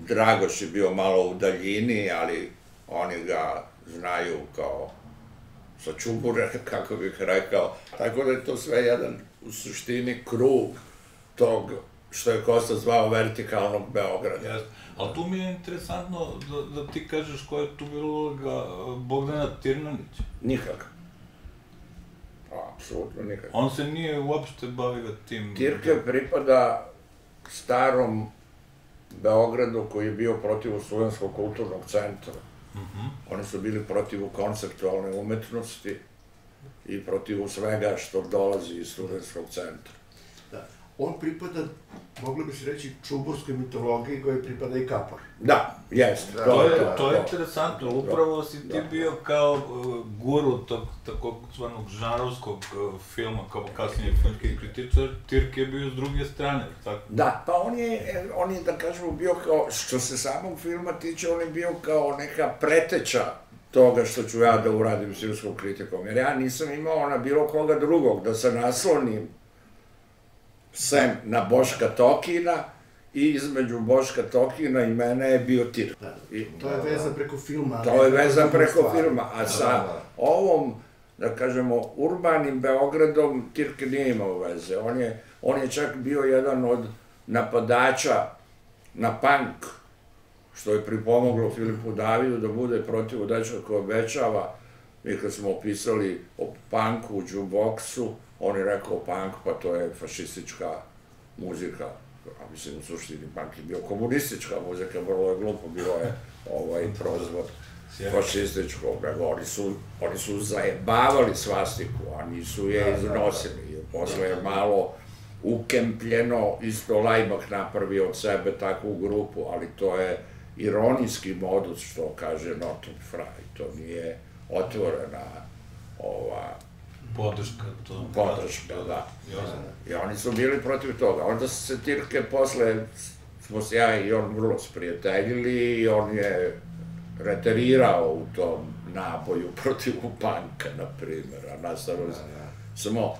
Dragoš je bio malo u daljini, ali oni ga znaju kao sa čubure, kako bih rekao. Tako da je to sve jedan, u suštini, krug tog što je Kosta zvao vertikalnog Beograda. Ali tu mi je interesantno da ti kažeš koja je tu bila uloga Bogdana Tirnanića. Nikak. Apsolutno nikak. On se nije uopšte bavio tim... Tirke pripada starom Beogradu koji je bio protiv Studenskog kulturnog centra. Oni su bili protiv konceptualne umetnosti i protiv svega što dolazi iz Studenskog centra. Da. On pripada, mogli bi se reći, čuburskoj mitologiji kojoj pripada i Kapor. Da, jeste. To je interesantno, upravo si ti bio kao guru tog takozvanog žanrovskog filma, kao kasnije filmski kritičar, Tirk je bio s druge strane, tako? Da, pa on je, da kažemo, bio kao, što se samog filma tiče, on je bio kao neka preteča toga što ću ja da uradim s filmskom kritikom, jer ja nisam imao na bilo koga drugog da se naslonim sem na Boška Tokina i između Boška Tokina i mene je bio Tirk. To je veza preko filma. To je veza preko filma, a sa ovom, da kažemo, urbanim Beogradom Tirk nije imao veze. On je čak bio jedan od napadača na punk, što je pripomoglo Filipu Davidu da bude protiv dečka koji obećava. Mi kad smo opisali o punku u jukeboxu, on je rekao punk, pa to je fašistička muzika. A mislim, u suštini punk je bio komunistička muzika, vrlo je glupo, bilo je prozvod fašističkog. Oni su zajebavali svastiku, a nisu je iznosili. Posle je malo ukempljeno, isto Lajbak napravio od sebe takvu grupu, ali to je ironijski modus, što kaže Norton Fry. To nije otvorena podrška, da. I oni su bili protiv toga. Onda su se Tirke posle, smo se ja i on vrlo sprijateljili i on je reterirao u tom naboju protiv panka, na primjer, a nastavili smo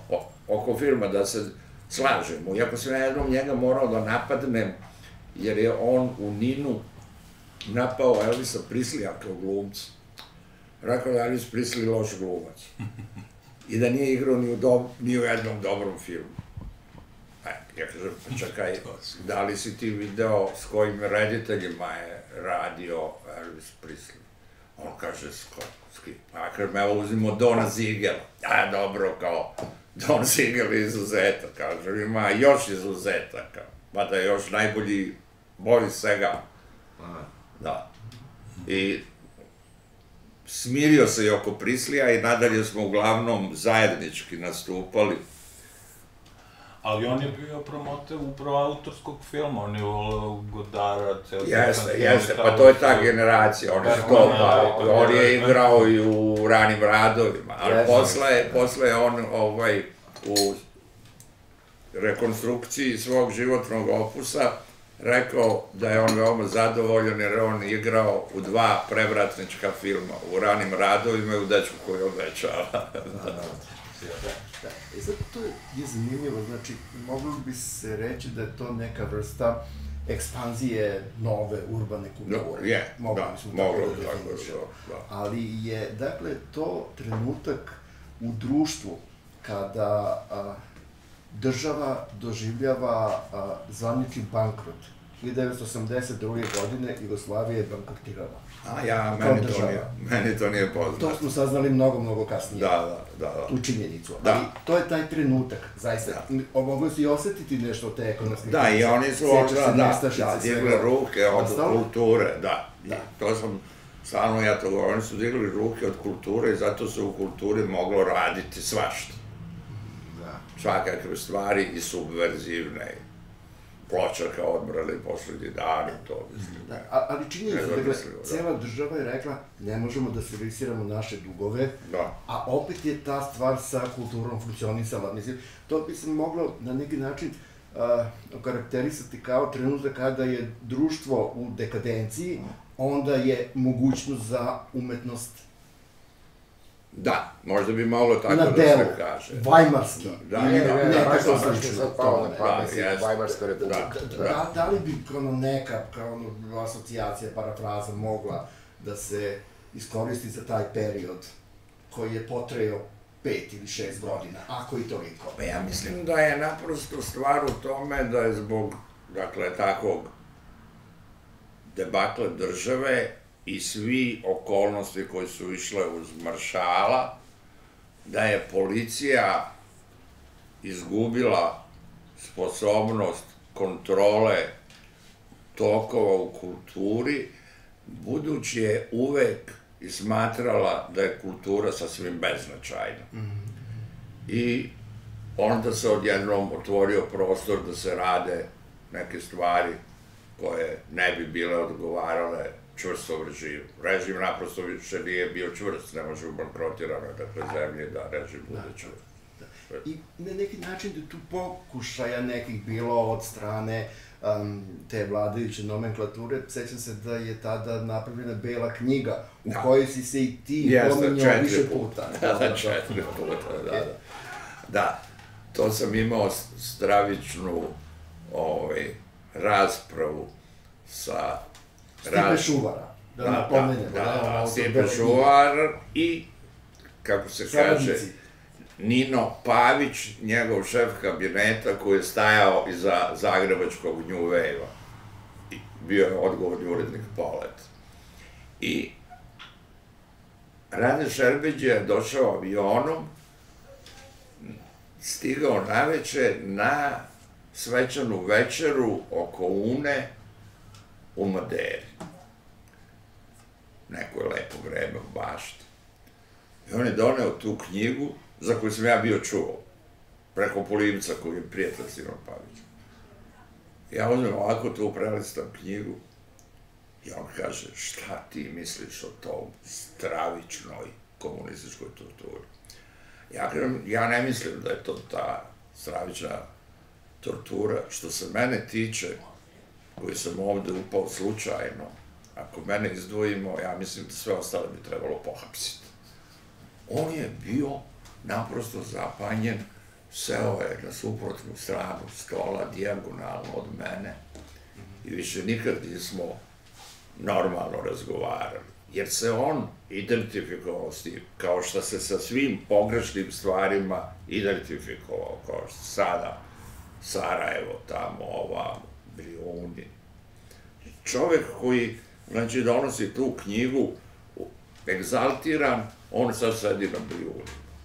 oko filma da se slažemo. Iako sam ja jednom njega morao da napadnem, jer je on u Ninu napao Elvisa Prislija kao glumca. Rekao da je Elvis Prisley loš glumac. I da nije igrao ni u jednom dobrom filmu. Ja kažem, čekaj, da li si ti video s kojim rediteljima je radio Elvis Prisley? On kaže, s kim? Ja kažem, evo uzmimo Dona Ziegela. Dobro, kao, Don Ziegel je izuzetak, kažem, ima još izuzetaka. Mada je još najbolji Boris Segal. Da. I smirio se i oko Prislija i nadalje smo uglavnom zajednički nastupali. Ali on je bio promoter upravo autorskog filma, on je volao Godara, ceo... Jeste, pa to je ta generacija, on je igrao i u ranim radovima, ali posle je on u rekonstrukciji svog životnog opusa rekao da je on veoma zadovoljan jer je on igrao u 2 prevratnička filma, u ranim radovima i u Dečku koji obećava. I sad to je zanimljivo, znači, moglo bi se reći da je to neka vrsta ekspanzije nove urbane kulture. Moglo bi tako da. Ali je, dakle, to trenutak u društvu kada država doživljava zvanični bankrot. 1982. godine Jugoslavija je bankrotirala. Meni to nije poznato. To smo saznali mnogo kasnije. Da. Tu činjenicu. Ali to je taj trenutak, zaista. Mogli si osetiti nešto od te ekonomske krize. Da, i oni su digli ruke od kulture, da. To sam, stalno ja to govorim, oni su digli ruke od kulture i zato se u kulturi moglo raditi svašta. Svakakve stvari i subverzivne. Pločaka odmrali poslednji dan i to, mislim. Ali činjenica, dakle, cela država je rekla ne možemo da servisiramo naše dugove, a opet je ta stvar sa kulturom funkcionisala. Mislim, to bi se moglo na neki način okarakterisati kao trenutak kada je društvo u dekadenciji, onda je mogućnost za umetnost Da, možda bi moglo tako da se kaže. Vajmarski. Nekako slično tome. Vajmarska republika. Da li bi neka asocijacija, parafraza mogla da se iskoristi za taj period koji je potrajao 5 ili 6 godina, ako i toliko? Pa ja mislim da je naprosto stvar u tome da je zbog, dakle, takvog debakla države i svi okolnosti koje su išle uz maršala, da je policija izgubila sposobnost kontrole tokova u kulturi, budući je uvek i smatrala da je kultura sasvim beznačajna. I onda se odjednom otvorio prostor da se rade neke stvari koje ne bi bile odgovarale čvrstom režimu. Režim naprosto više nije bio čvrst, ne može u bankrotiranoj zemlji da režim bude čvrst. I na neki način da tu pokušaja nekih bilo od strane te vladajuće nomenklature, sećam se da je tada napravljena bela knjiga u kojoj si se i ti pominjao više puta. Da, 4 puta, da. Da, to sam imao stravičnu raspravu sa... Stipe Šuvara, da napomenemo. Da, Stipe Šuvar i, kako se kaže, Nino Pavić, njegov šef kabineta koji je stajao iza zagrebačkog New Wave-a. Bio je odgovorni urednik Polet. I Rade Šerbeđ je došao avionom, stigao naveče na svečanu večeru oko Une u Maderi. Neko je lepo vreme u bašti. I on je doneo tu knjigu za koju sam ja bio čuo, preko Polivca koji je prijatelj s Ninom Pavićem. Ja uzmem ovako tu, prelistam knjigu i on kaže, šta ti misliš o tom stravičnoj komunističkoj torturi? Ja kažem, ja ne mislim da je to ta stravična tortura. Što se mene tiče, koji sam ovde upao slučajno, ako mene izdvojimo, ja mislim da sve ostale bi trebalo pohapsiti. On je bio naprosto zapanjen, seo je na suprotnu stranu stola, dijagonalno od mene, i više nikad nismo normalno razgovarali, jer se on identifikovao s tim, kao što se sa svim pogrešnim stvarima identifikovao, kao što sada Sarajevo, tamo, ovamo, Brijuni. Čovek koji, znači, donosi tu knjigu, egzaltiran, on sad sedi na Brijuni.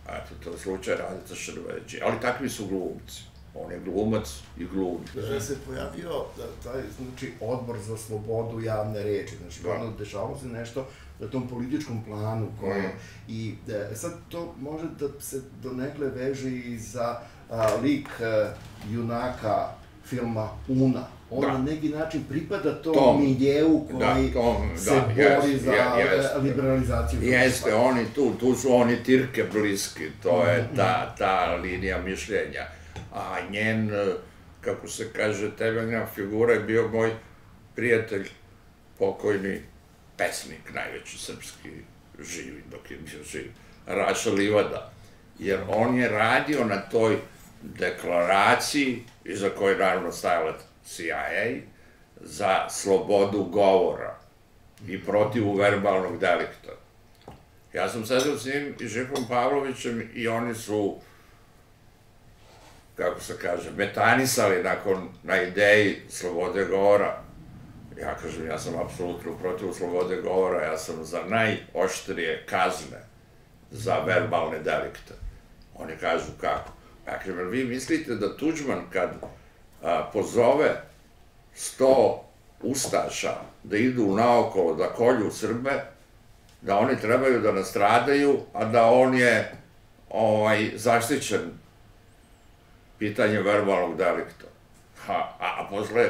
Eto, to je slučaj Radica Šerbeđi, ali takvi su glumci. On je glumac i glumi. Da se pojavio taj, znači, odbor za slobodu javne reči, znači, dešavalo se nešto na tom političkom planu koje, i sad to može da se donekle veže i za lik junaka filma Una. On na neki način pripada tom miljeu koji se bori za liberalizaciju. Jeste, oni tu su oni Tirke bliski, to je ta linija mišljenja. A njen, kako se kaže, temeljna figura je bio moj prijatelj, pokojni pesnik, najveći srpski, živi dok je bio živ, Raša Livada. Jer on je radio na toj deklaraciji, iza koje je naravno stajala CIA, za slobodu govora i protiv verbalnog delikta. Ja sam sedeo s njim i Žifom Pavlovićem i oni su, kako se kaže, metanisali na ideji slobode govora. Ja kažem, ja sam apsolutno protiv slobode govora, ja sam za najoštrije kazne za verbalne delikte. Oni kažu kako. Ja kažem, vi mislite da Tuđman kad pozove 100 ustaša da idu naokolo da kolju Srbe, da oni trebaju da nastradaju, a da on je zaštićen pitanjem verbalnog delikta. A posle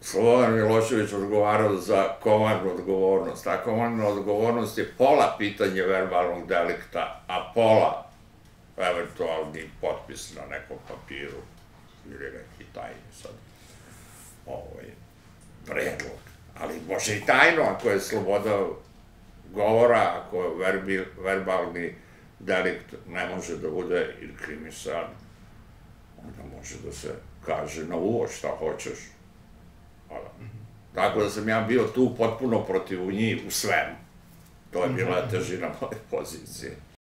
Slobodan Milošević odgovarao za komandnu odgovornost. Ta komandna odgovornost je pola pitanje verbalnog delikta, a pola eventualni potpis na nekom papiru ili neki tajni sad predlog. Ali može i tajno ako je sloboda govora, ako verbalni delikt ne može da bude inkrimisan, onda može da se kaže na uvod šta hoćeš. Tako da sam ja bio tu potpuno protiv njih u svemu. To je bila težina moje pozicije.